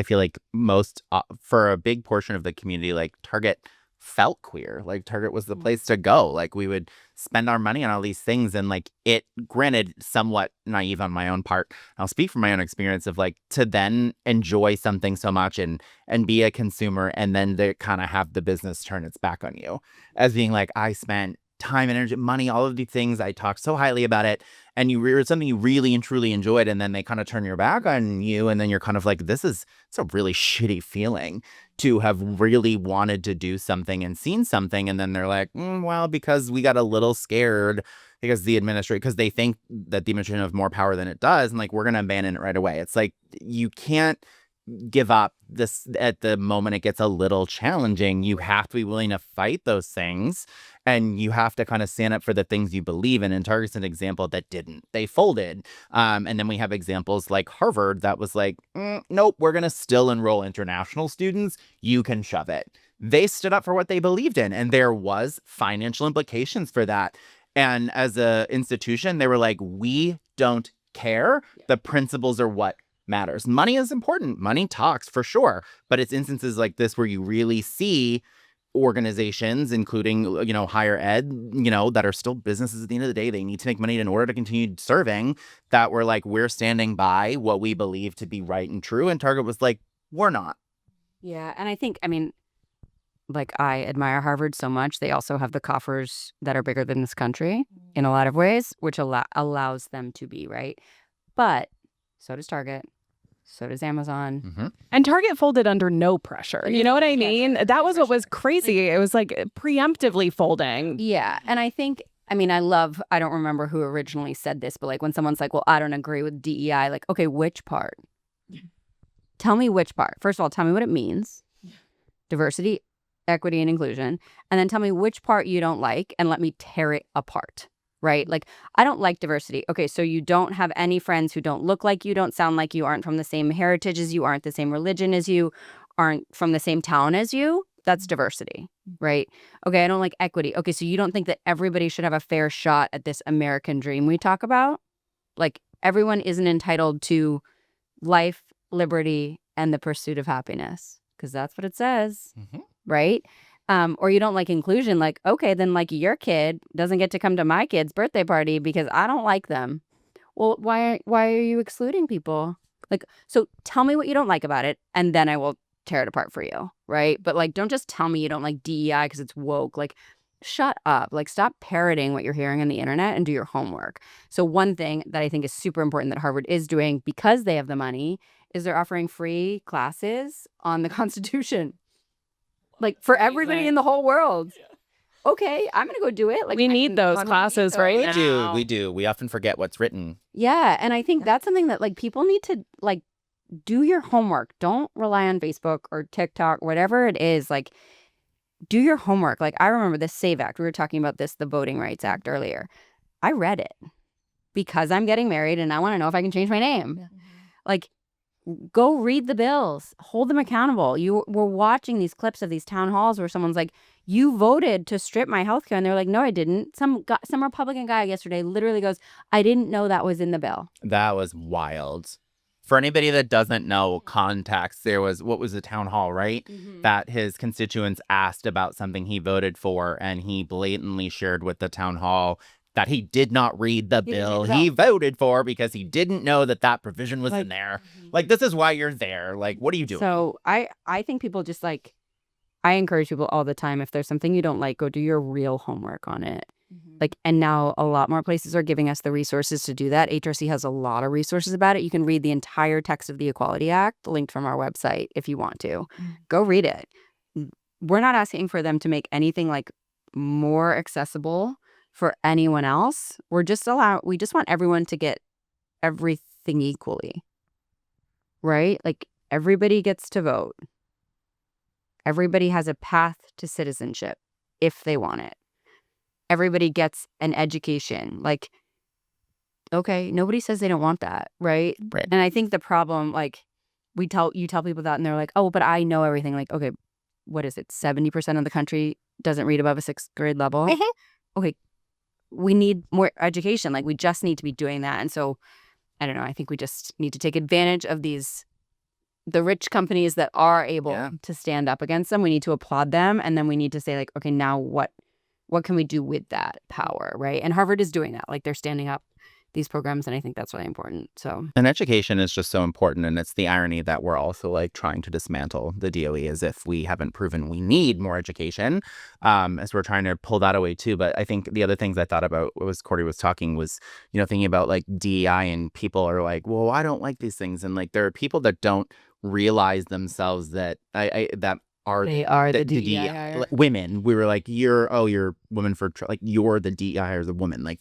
D: feel like most, for a big portion of the community, like Target felt queer. Like, Target was the place to go. Like, we would spend our money on all these things, and like, it, granted, somewhat naive on my own part, I'll speak from my own experience of like, to then enjoy something so much and be a consumer, and then to kind of have the business turn its back on you as being like, I spent time, energy, money, all of these things, I talked so highly about it, and it's something you really and truly enjoyed, and then they kind of turn your back on you, and then you're kind of like, it's a really shitty feeling to have really wanted to do something and seen something, and then they're like, well, because we got a little scared because they think that the administration have more power than it does, and like, we're gonna abandon it right away. It's like, you can't give up this at the moment it gets a little challenging. You have to be willing to fight those things, and you have to kind of stand up for the things you believe in. And Target's an example that didn't. They folded. And then we have examples like Harvard that was like, nope, we're going to still enroll international students. You can shove it. They stood up for what they believed in, and there was financial implications for that. And as a institution, they were like, we don't care. The principles are what matters. Money is important. Money talks, for sure. But it's instances like this where you really see organizations, including, higher ed, that are still businesses at the end of the day. They need to make money in order to continue serving, that we're like, we're standing by what we believe to be right and true. And Target was like, we're not.
A: Yeah. And I think, like, I admire Harvard so much. They also have the coffers that are bigger than this country in a lot of ways, which allows them to be, right? But so does Target. So does Amazon.
D: Mm-hmm.
E: And Target folded under no pressure. You know what I mean? That was what was crazy. It was like preemptively folding.
A: Yeah. And I think, I don't remember who originally said this, but like, when someone's like, well, I don't agree with DEI, like, okay, which part? Tell me which part. First of all, tell me what it means. Diversity, equity, and inclusion. And then tell me which part you don't like, and let me tear it apart. Right? Like, I don't like diversity. Okay, so you don't have any friends who don't look like you, don't sound like you, aren't from the same heritage as you, aren't the same religion as you, aren't from the same town as you. That's diversity, right? Okay, I don't like equity. Okay, so you don't think that everybody should have a fair shot at this American dream we talk about? Like, everyone isn't entitled to life, liberty, and the pursuit of happiness, because that's what it says, right? Or you don't like inclusion, like, okay, then like, your kid doesn't get to come to my kid's birthday party because I don't like them. Well, why are you excluding people? Like, so tell me what you don't like about it, and then I will tear it apart for you, right? But like, don't just tell me you don't like DEI because it's woke. Like, shut up. Like, stop parroting what you're hearing on the internet and do your homework. So one thing that I think is super important that Harvard is doing, because they have the money, is they're offering free classes on the Constitution. Like, for everybody in the whole world. Okay, I'm gonna go do it. Like,
E: we need those classes right now.
D: We do. We often forget what's written.
A: Yeah, and I think that's something that like, people need to like, do your homework. Don't rely on Facebook or TikTok, whatever it is. Like, do your homework. Like, I remember the SAVE Act. We were talking about the Voting Rights Act earlier. I read it because I'm getting married and I want to know if I can change my name. Yeah. Like, go read the bills, hold them accountable. You were watching these clips of these town halls where someone's like, you voted to strip my health care. And they're like, no, I didn't. Some Republican guy yesterday literally goes, I didn't know that was in the bill.
D: That was wild. For anybody that doesn't know context, there was, what was the town hall, right? Mm-hmm. That his constituents asked about something he voted for, and he blatantly shared with the town hall that he did not read the bill he voted for because he didn't know that provision was in there. Like, this is why you're there. Like, what are you doing?
A: So I think people just like, I encourage people all the time, if there's something you don't like, go do your real homework on it. Like, and now a lot more places are giving us the resources to do that. HRC has a lot of resources about it. You can read the entire text of the Equality Act linked from our website if you want to. Go read it. We're not asking for them to make anything like more accessible for anyone else. We just want everyone to get everything equally, right? Like, everybody gets to vote. Everybody has a path to citizenship if they want it. Everybody gets an education. Like, okay, nobody says they don't want that, right?
D: Right.
A: And I think the problem, like, you tell people that and they're like, oh, but I know everything. Like, okay, what is it? 70% of the country doesn't read above a 6th grade level. Okay, we need more education. Like, we just need to be doing that. And so, I don't know, I think we just need to take advantage of the rich companies that are able to stand up against them. We need to applaud them. And then we need to say, like, okay, now what can we do with that power, right? And Harvard is doing that. Like, they're standing up these programs, and I think that's really important. So,
D: and education is just so important, and it's the irony that we're also like trying to dismantle the DOE as if we haven't proven we need more education, as we're trying to pull that away too. But I think the other things I thought about was Cordy was talking was, thinking about like DEI, and people are like, well, I don't like these things, and like there are people that don't realize themselves that they are the DEI women. We were like, you're women for like you're the DEI as a woman. Like,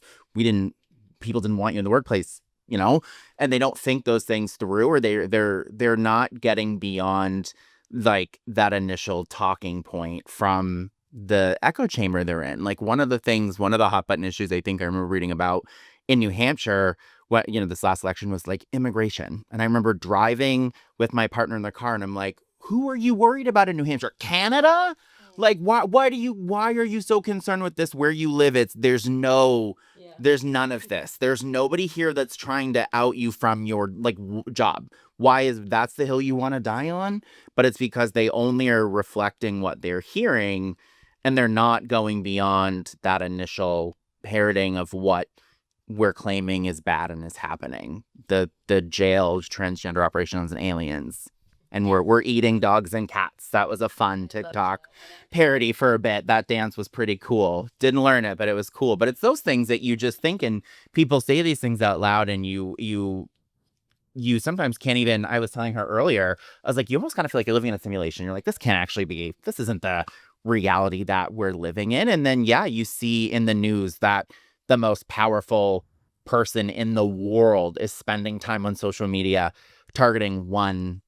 D: people didn't want you in the workplace, and they don't think those things through, or they're not getting beyond like that initial talking point from the echo chamber they're in. Like, one of the hot button issues I think I remember reading about in New Hampshire, this last election was like immigration. And I remember driving with my partner in the car, and I'm like, who are you worried about in New Hampshire? Canada? Like, why are you so concerned with this where you live? There's none of this. There's nobody here that's trying to out you from your job. That's the hill you want to die on? But it's because they only are reflecting what they're hearing, and they're not going beyond that initial parroting of what we're claiming is bad and is happening. The jail transgender operations and aliens. And we're eating dogs and cats. That was a fun TikTok parody for a bit. That dance was pretty cool. Didn't learn it, but it was cool. But it's those things that you just think, and people say these things out loud, and you sometimes can't even. I was telling her earlier, I was like, you almost kind of feel like you're living in a simulation. You're like, this isn't the reality that we're living in. And then, you see in the news that the most powerful person in the world is spending time on social media targeting one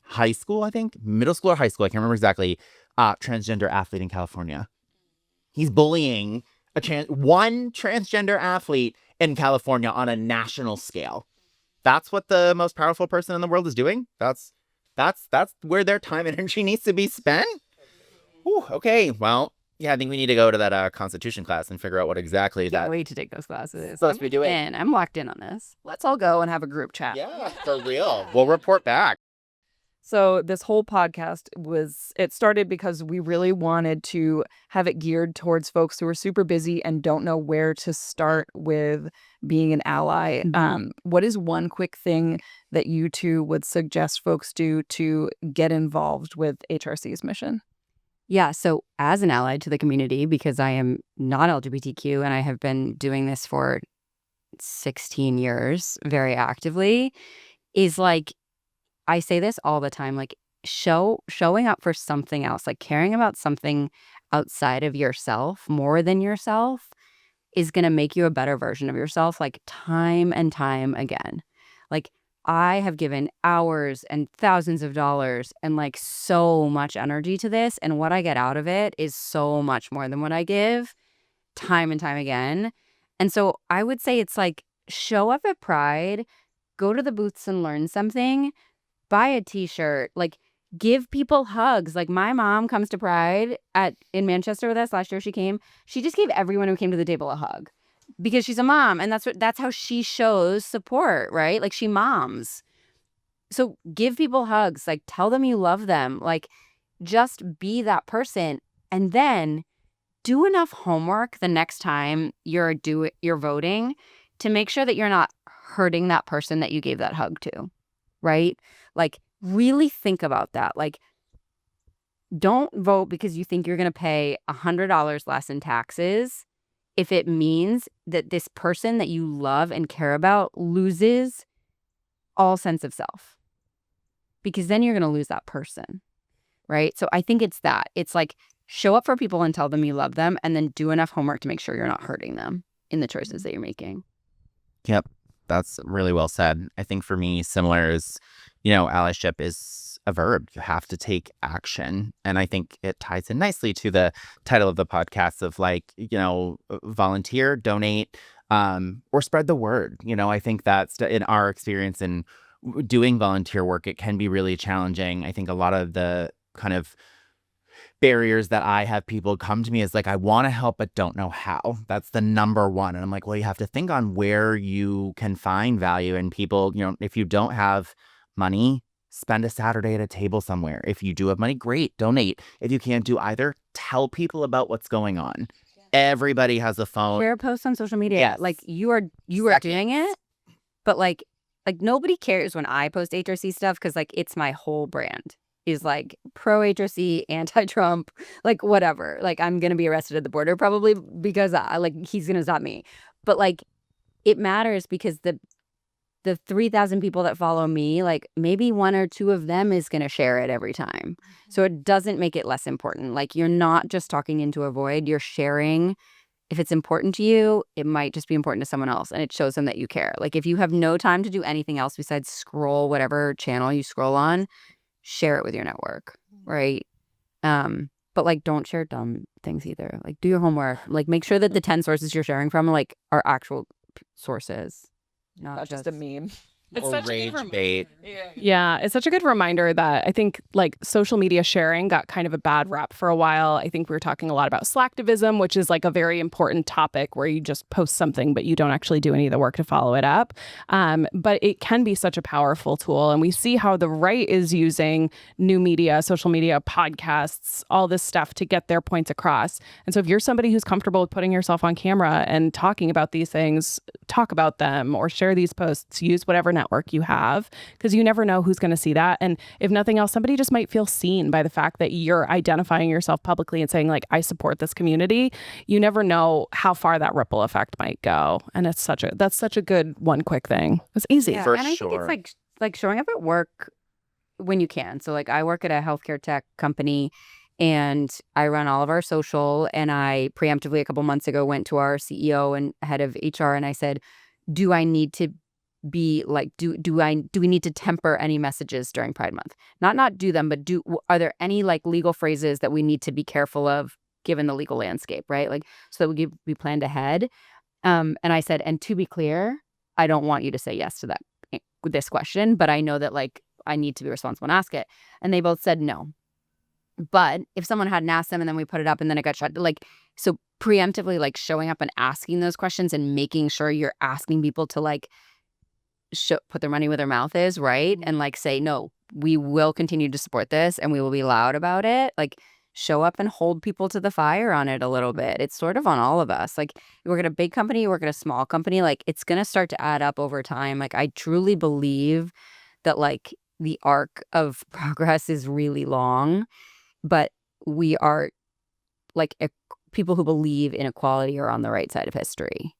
D: high school, I think, middle school or high school, I can't remember exactly, transgender athlete in California. He's bullying one transgender athlete in California on a national scale. That's what the most powerful person in the world is doing. That's where their time and energy needs to be spent. Ooh, okay, well, I think we need to go to that Constitution class and figure out what exactly
A: can't wait to take those classes.
D: Supposed to be doing.
A: And I'm locked in on this.
C: Let's all go and have a group chat.
D: Yeah, for real. We'll report back.
C: So this whole podcast it started because we really wanted to have it geared towards folks who are super busy and don't know where to start with being an ally. What is one quick thing that you two would suggest folks do to get involved with HRC's mission?
A: Yeah, so as an ally to the community, because I am not LGBTQ and I have been doing this for 16 years very actively, is like, I say this all the time, like showing up for something else, like caring about something outside of yourself more than yourself is going to make you a better version of yourself, like time and time again. Like, I have given hours and thousands of dollars and like so much energy to this, and what I get out of it is so much more than what I give time and time again. And so I would say it's like, show up at Pride, go to the booths and learn something. Buy a t-shirt, like give people hugs. Like, my mom comes to Pride in Manchester with us. Last year she came. She just gave everyone who came to the table a hug because she's a mom, and that's how she shows support, right? Like, she moms. So give people hugs, like tell them you love them, like just be that person. And then do enough homework the next time you're voting to make sure that you're not hurting that person that you gave that hug to, right? Like, really think about that. Like, don't vote because you think you're going to pay $100 less in taxes if it means that this person that you love and care about loses all sense of self. Because then you're going to lose that person, right? So I think it's that. It's like, show up for people and tell them you love them, and then do enough homework to make sure you're not hurting them in the choices that you're making.
D: Yep. That's really well said. I think for me, similar is, allyship is a verb. You have to take action. And I think it ties in nicely to the title of the podcast of volunteer, donate, or spread the word. I think that's in our experience in doing volunteer work, it can be really challenging. I think a lot of the kind of barriers that I have people come to me is like, I want to help, but don't know how. That's the number one. And I'm like, well, you have to think on where you can find value in people. If you don't have money, spend a Saturday at a table somewhere. If you do have money, great, donate. If you can't do either, tell people about what's going on. Everybody has a phone.
A: Share a post on social media.
D: Yes.
A: Like, you are doing it, but like nobody cares when I post HRC stuff, because like, it's my whole brand is like pro HRC, anti-Trump, like whatever. Like, I'm gonna be arrested at the border probably because he's gonna stop me. But like, it matters because the 3,000 people that follow me, like maybe one or two of them is gonna share it every time. So it doesn't make it less important. Like, you're not just talking into a void, you're sharing. If it's important to you, it might just be important to someone else, and it shows them that you care. Like, if you have no time to do anything else besides scroll whatever channel you scroll on, share it with your network, right? But like, don't share dumb things either. Like, do your homework. Like, make sure that the 10 sources you're sharing from like are actual sources, not
C: just a meme.
E: It's
D: or
E: such a
D: rage
E: good
D: bait.
E: Yeah, it's such a good reminder that I think like social media sharing got kind of a bad rap for a while. I think we were talking a lot about slacktivism, which is like a very important topic where you just post something, but you don't actually do any of the work to follow it up. But it can be such a powerful tool. And we see how the right is using new media, social media, podcasts, all this stuff to get their points across. And so if you're somebody who's comfortable with putting yourself on camera and talking about these things, talk about them or share these posts, use whatever network you have, because you never know who's going to see that. And if nothing else, somebody just might feel seen by the fact that you're identifying yourself publicly and saying like, I support this community. You never know how far that ripple effect might go. And that's such a good one quick thing. It's easy.
A: Yeah,
D: For
A: and I think it's like showing up at work when you can. So like, I work at a healthcare tech company, and I run all of our social, and I preemptively a couple months ago went to our CEO and head of HR, and I said, do I need to be like, do we need to temper any messages during Pride Month? Not do them, but are there any like legal phrases that we need to be careful of given the legal landscape, right? Like, so that we planned ahead. And I said, and to be clear, I don't want you to say yes to this question, but I know that like I need to be responsible and ask it. And they both said no. But if someone hadn't asked them and then we put it up and then it got shut, like, so preemptively like showing up and asking those questions and making sure you're asking people to like put their money where their mouth is, right? And like say, no, we will continue to support this and we will be loud about it. Like, show up and hold people to the fire on it a little bit. It's sort of on all of us. Like, you work at a big company, you work at a small company, like it's going to start to add up over time. Like, I truly believe that like the arc of progress is really long, but we are like people who believe in equality are on the right side of history.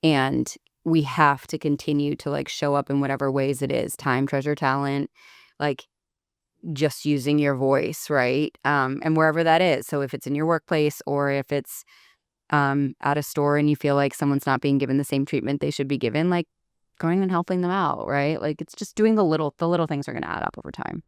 A: And we have to continue to like show up in whatever ways it is, time, treasure, talent, like just using your voice, right? And wherever that is. So if it's in your workplace or if it's at a store and you feel like someone's not being given the same treatment they should be given, like going and helping them out, right? Like, it's just doing the little things are going to add up over time.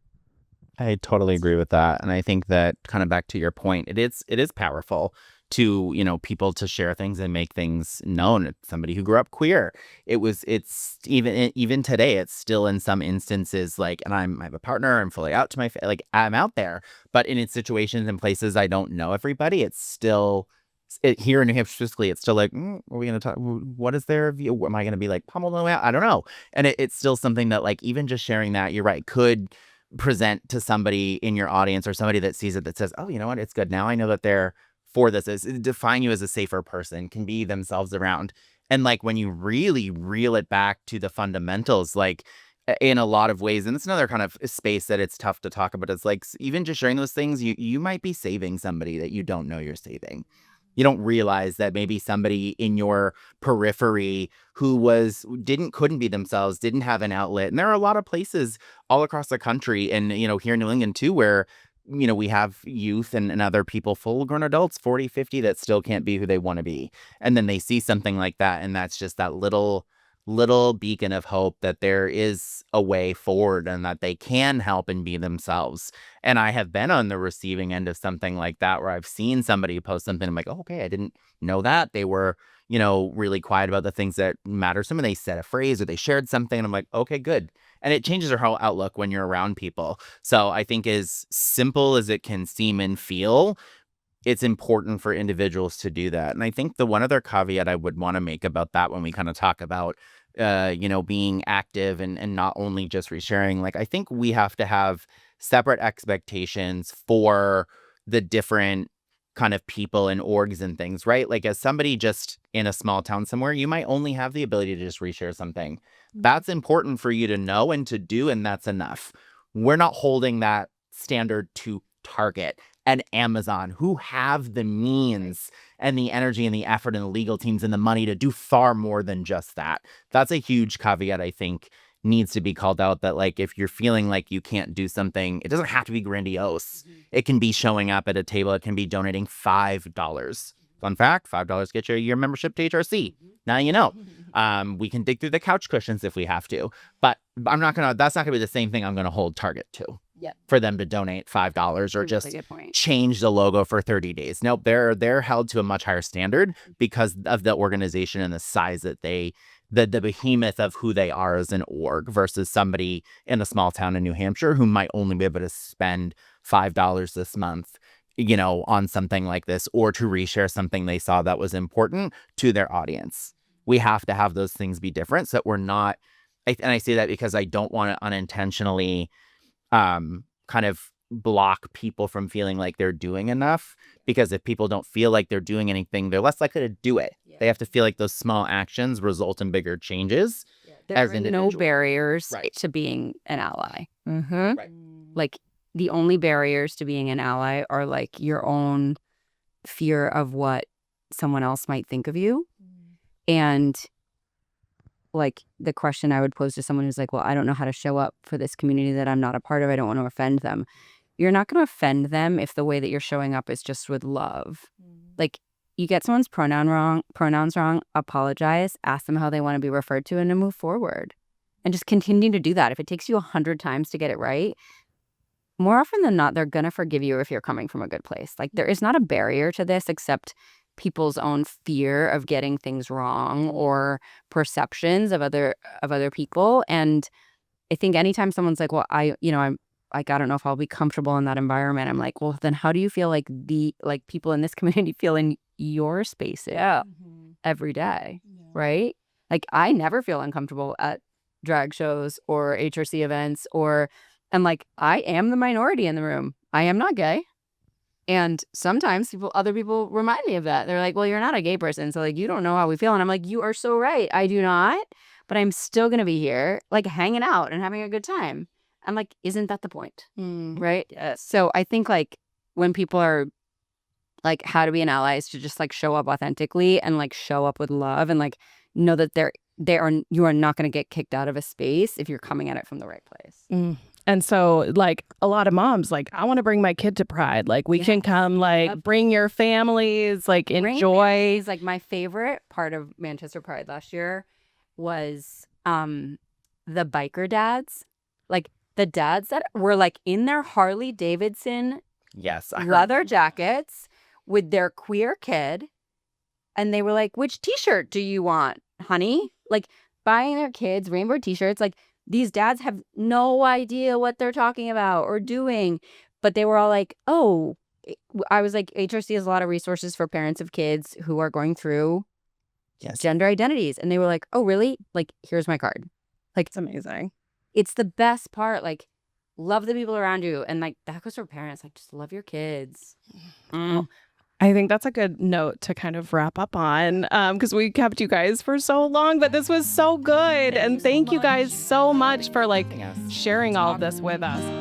D: I totally agree with that. And I think that kind of back to your point, it is powerful to, people to share things and make things known. It's somebody who grew up queer. It's even today, it's still in some instances like, and I have a partner, I'm fully out to my, like I'm out there, but in its situations and places I don't know everybody, it's still, here in New Hampshire specifically, it's still like, are we going to talk? What is their view? Am I going to be like pummeled on the way out? I don't know. And it's still something that like, even just sharing that, you're right, could present to somebody in your audience or somebody that sees it that says, oh, you know what? It's good. Now I know that they're for this is define you as a safer person, can be themselves around. And like when you really reel it back to the fundamentals, like in a lot of ways, and it's another kind of space that it's tough to talk about. It's like even just sharing those things, you might be saving somebody that you don't know you're saving. You don't realize that maybe somebody in your periphery who couldn't be themselves, didn't have an outlet. And there are a lot of places all across the country and, here in New England too, where, we have youth and other people, full grown adults, 40, 50, that still can't be who they want to be. And then they see something like that. And that's just that little beacon of hope that there is a way forward and that they can help and be themselves. And I have been on the receiving end of something like that, where I've seen somebody post something. I'm like, oh, okay, I didn't know that. They were, really quiet about the things that matter to them. And they said a phrase or they shared something. And I'm like, okay, good. And it changes your whole outlook when you're around people. So I think as simple as it can seem and feel, it's important for individuals to do that. And I think the one other caveat I would want to make about that, when we kind of talk about, being active and not only just resharing, like I think we have to have separate expectations for the different kind of people and orgs and things, right? Like as somebody just in a small town somewhere, you might only have the ability to just reshare something. That's important for you to know and to do, and that's enough. We're not holding that standard to Target and Amazon, who have the means and the energy and the effort and the legal teams and the money to do far more than just that. That's a huge caveat, I think, needs to be called out, that like if you're feeling like you can't do something, it doesn't have to be grandiose. It can be showing up at a table. It can be donating $5. Fun fact, $5 gets you a year membership to HRC. Now you know. We can dig through the couch cushions if we have to, but that's not gonna be the same thing I'm gonna hold Target to.
A: Yep.
D: For them to donate $5 or just
A: Good point.
D: change the logo for 30 days. Nope, they're held to a much higher standard because of the organization and the size that the behemoth of who they are as an org, versus somebody in a small town in New Hampshire who might only be able to spend $5 this month, on something like this, or to reshare something they saw that was important to their audience. We have to have those things be different, so that we're not, and I say that because I don't want to unintentionally kind of block people from feeling like they're doing enough, because if people don't feel like they're doing anything, they're less likely to do it. Yeah. They have to feel like those small actions result in bigger changes. Yeah.
A: There are no barriers to being an ally.
C: Mm-hmm.
D: Right.
A: Like the only barriers to being an ally are like your own fear of what someone else might think of you. And like the question I would pose to someone who's like, well, I don't know how to show up for this community that I'm not a part of. I don't want to offend them. You're not going to offend them if the way that you're showing up is just with love. Like you get someone's pronouns wrong, apologize, ask them how they want to be referred to, and then move forward. And just continue to do that. If it takes you 100 times to get it right, more often than not, they're going to forgive you if you're coming from a good place. Like there is not a barrier to this except people's own fear of getting things wrong or perceptions of other people. And I think anytime someone's like, well, I'm like, I don't know if I'll be comfortable in that environment. I'm like, well, then how do you feel like people in this community feel in your spaces every day, right? Like I never feel uncomfortable at drag shows or HRC events, and like I am the minority in the room. I am not gay. And sometimes other people remind me of that. They're like, well, you're not a gay person, so like you don't know how we feel. And I'm like, you are so right. I do not, but I'm still going to be here like hanging out and having a good time. I'm like, isn't that the point? Right? Yes. So I think like when people are like, how to be an ally is to just like show up authentically and like show up with love and like know that you are not going to get kicked out of a space if you're coming at it from the right place.
E: And so, like, a lot of moms, like, I want to bring my kid to Pride. Like, we can come, like, bring your families, like, enjoy.
A: Like, my favorite part of Manchester Pride last year was the biker dads. Like, the dads that were, like, in their Harley Davidson leather jackets with their queer kid. And they were like, which T-shirt do you want, honey? Like, buying their kids rainbow T-shirts, like, these dads have no idea what they're talking about or doing, but they were all like, oh, I was like, HRC has a lot of resources for parents of kids who are going through gender identities. And they were like, oh, really? Like, here's my card. Like,
E: it's amazing.
A: It's the best part. Like, love the people around you. And like, that goes for parents. Like, just love your kids.
E: I think that's a good note to kind of wrap up on, because we kept you guys for so long, but this was so good. And thank you guys so much for like sharing all of this with us.